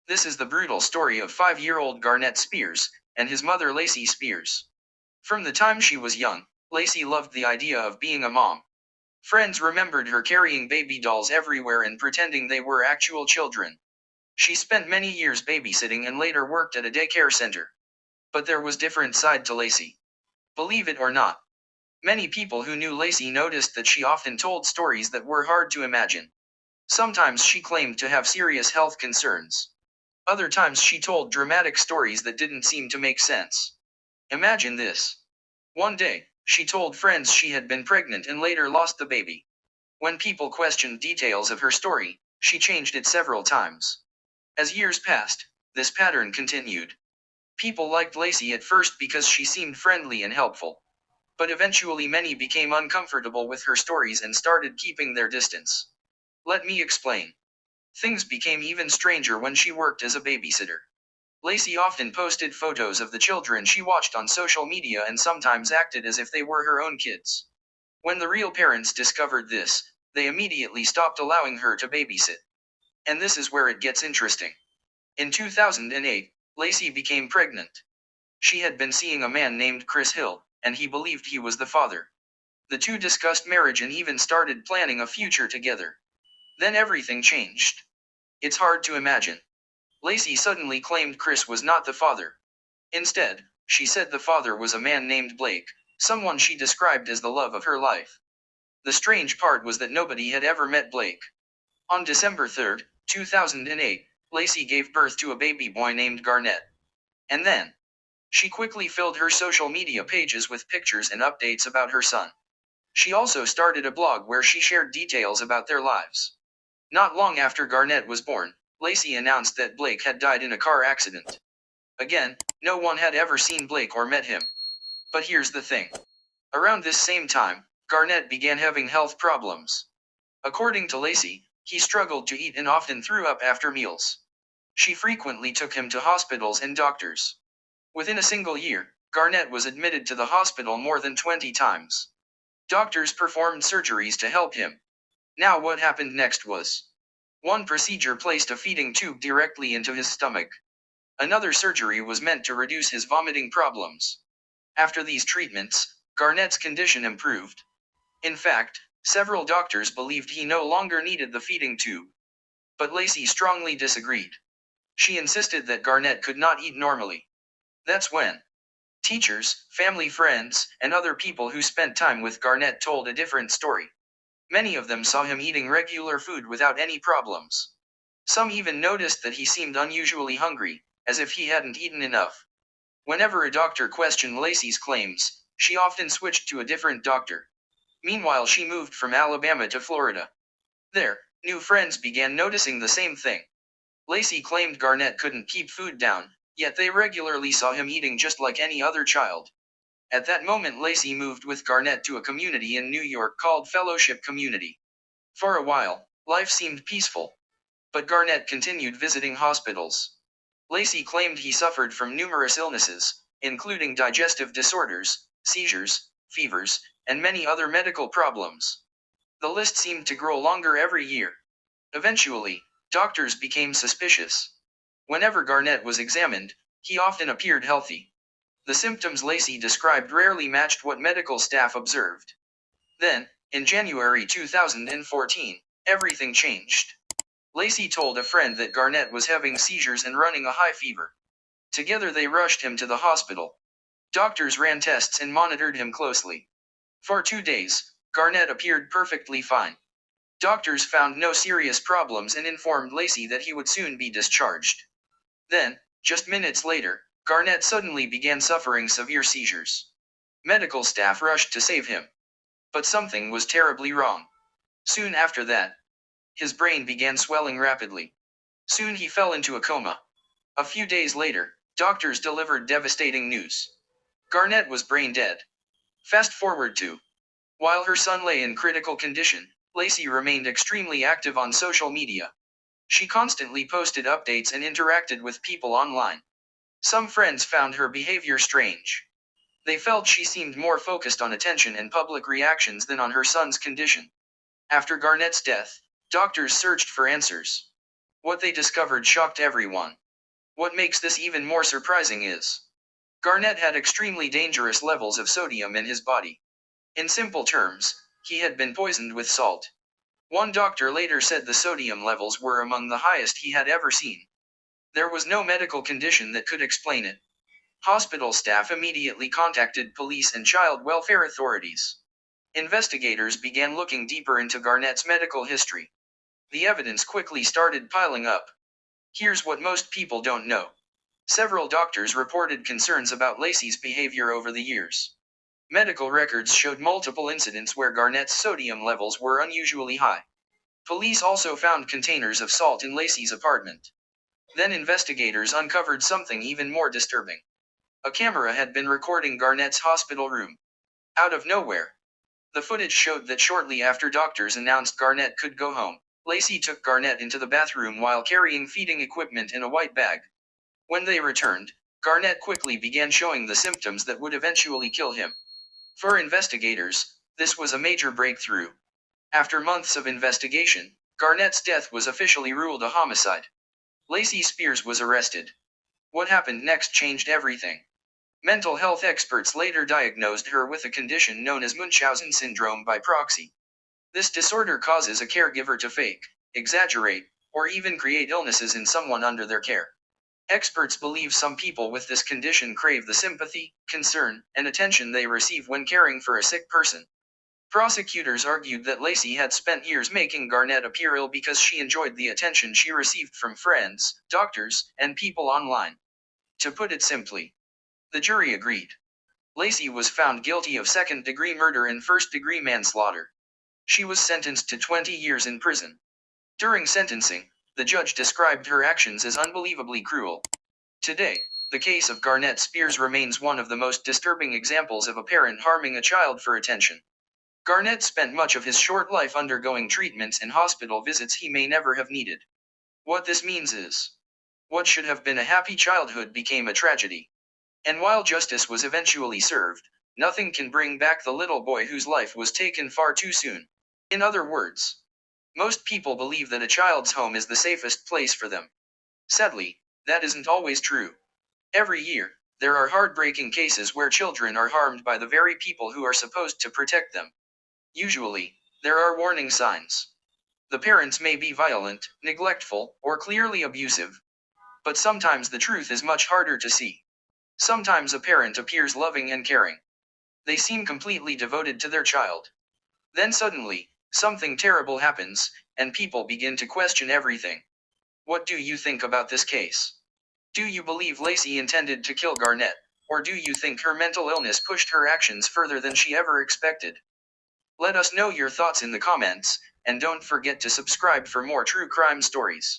This is the brutal story of 5-year-old Garnett Spears and his mother Lacey Spears. From the time she was young, Lacey loved the idea of being a mom. Friends remembered her carrying baby dolls everywhere and pretending they were actual children. She spent many years babysitting and later worked at a daycare center. But there was different side to Lacey. Believe it or not, many people who knew Lacey noticed that she often told stories that were hard to imagine. Sometimes she claimed to have serious health concerns. Other times she told dramatic stories that didn't seem to make sense. Imagine this. One day, she told friends she had been pregnant and later lost the baby. When people questioned details of her story, she changed it several times. As years passed, this pattern continued. People liked Lacey at first because she seemed friendly and helpful. But eventually many became uncomfortable with her stories and started keeping their distance. Let me explain. Things became even stranger when she worked as a babysitter. Lacey often posted photos of the children she watched on social media and sometimes acted as if they were her own kids. When the real parents discovered this, they immediately stopped allowing her to babysit. And this is where it gets interesting. In 2008, Lacey became pregnant. She had been seeing a man named Chris Hill, and he believed he was the father. The two discussed marriage and even started planning a future together. Then everything changed. It's hard to imagine. Lacey suddenly claimed Chris was not the father. Instead, she said the father was a man named Blake, someone she described as the love of her life. The strange part was that nobody had ever met Blake. On December 3, 2008, Lacey gave birth to a baby boy named Garnett. And then, she quickly filled her social media pages with pictures and updates about her son. She also started a blog where she shared details about their lives. Not long after Garnett was born, Lacey announced that Blake had died in a car accident. Again, no one had ever seen Blake or met him. But here's the thing. Around this same time, Garnett began having health problems. According to Lacey, he struggled to eat and often threw up after meals. She frequently took him to hospitals and doctors. Within a single year, Garnett was admitted to the hospital more than 20 times. Doctors performed surgeries to help him. Now what happened next was: one procedure placed a feeding tube directly into his stomach. Another surgery was meant to reduce his vomiting problems. After these treatments, Garnett's condition improved. In fact, several doctors believed he no longer needed the feeding tube. But Lacey strongly disagreed. She insisted that Garnett could not eat normally. That's when teachers, family friends, and other people who spent time with Garnett told a different story. Many of them saw him eating regular food without any problems. Some even noticed that he seemed unusually hungry, as if he hadn't eaten enough. Whenever a doctor questioned Lacey's claims, she often switched to a different doctor. Meanwhile, she moved from Alabama to Florida. There, new friends began noticing the same thing. Lacey claimed Garnett couldn't keep food down, yet they regularly saw him eating just like any other child. At that moment, Lacey moved with Garnett to a community in New York called Fellowship Community. For a while, life seemed peaceful. But Garnett continued visiting hospitals. Lacey claimed he suffered from numerous illnesses, including digestive disorders, seizures, fevers, and many other medical problems. The list seemed to grow longer every year. Eventually, doctors became suspicious. Whenever Garnett was examined, he often appeared healthy. The symptoms Lacey described rarely matched what medical staff observed. Then, in January 2014, everything changed. Lacey told a friend that Garnett was having seizures and running a high fever. Together they rushed him to the hospital. Doctors ran tests and monitored him closely. For 2 days, Garnett appeared perfectly fine. Doctors found no serious problems and informed Lacey that he would soon be discharged. Then, just minutes later, Garnett suddenly began suffering severe seizures. Medical staff rushed to save him. But something was terribly wrong. Soon after that, his brain began swelling rapidly. Soon he fell into a coma. A few days later, doctors delivered devastating news. Garnett was brain dead. Fast forward to while her son lay in critical condition, Lacey remained extremely active on social media. She constantly posted updates and interacted with people online. Some friends found her behavior strange. They felt she seemed more focused on attention and public reactions than on her son's condition. After Garnett's death, doctors searched for answers. What they discovered shocked everyone. What makes this even more surprising is Garnett had extremely dangerous levels of sodium in his body. In simple terms, he had been poisoned with salt. One doctor later said the sodium levels were among the highest he had ever seen. There was no medical condition that could explain it. Hospital staff immediately contacted police and child welfare authorities. Investigators began looking deeper into Garnett's medical history. The evidence quickly started piling up. Here's what most people don't know. Several doctors reported concerns about Lacey's behavior over the years. Medical records showed multiple incidents where Garnett's sodium levels were unusually high. Police also found containers of salt in Lacey's apartment. Then investigators uncovered something even more disturbing. A camera had been recording Garnett's hospital room. Out of nowhere. The footage showed that shortly after doctors announced Garnett could go home, Lacey took Garnett into the bathroom while carrying feeding equipment in a white bag. When they returned, Garnett quickly began showing the symptoms that would eventually kill him. For investigators, this was a major breakthrough. After months of investigation, Garnett's death was officially ruled a homicide. Lacey Spears was arrested. What happened next changed everything. Mental health experts later diagnosed her with a condition known as Munchausen syndrome by proxy. This disorder causes a caregiver to fake, exaggerate, or even create illnesses in someone under their care. Experts believe some people with this condition crave the sympathy, concern, and attention they receive when caring for a sick person. Prosecutors argued that Lacey had spent years making Garnett appear ill because she enjoyed the attention she received from friends, doctors, and people online. To put it simply, the jury agreed. Lacey was found guilty of second-degree murder and first-degree manslaughter. She was sentenced to 20 years in prison. During sentencing, the judge described her actions as unbelievably cruel. Today, the case of Garnett Spears remains one of the most disturbing examples of a parent harming a child for attention. Garnett spent much of his short life undergoing treatments and hospital visits he may never have needed. What this means is, what should have been a happy childhood became a tragedy. And while justice was eventually served, nothing can bring back the little boy whose life was taken far too soon. In other words, most people believe that a child's home is the safest place for them. Sadly, that isn't always true. Every year, there are heartbreaking cases where children are harmed by the very people who are supposed to protect them. Usually, there are warning signs. The parents may be violent, neglectful, or clearly abusive. But sometimes the truth is much harder to see. Sometimes a parent appears loving and caring. They seem completely devoted to their child. Then suddenly, something terrible happens, and people begin to question everything. What do you think about this case? Do you believe Lacey intended to kill Garnett, or do you think her mental illness pushed her actions further than she ever expected? Let us know your thoughts in the comments, and don't forget to subscribe for more true crime stories.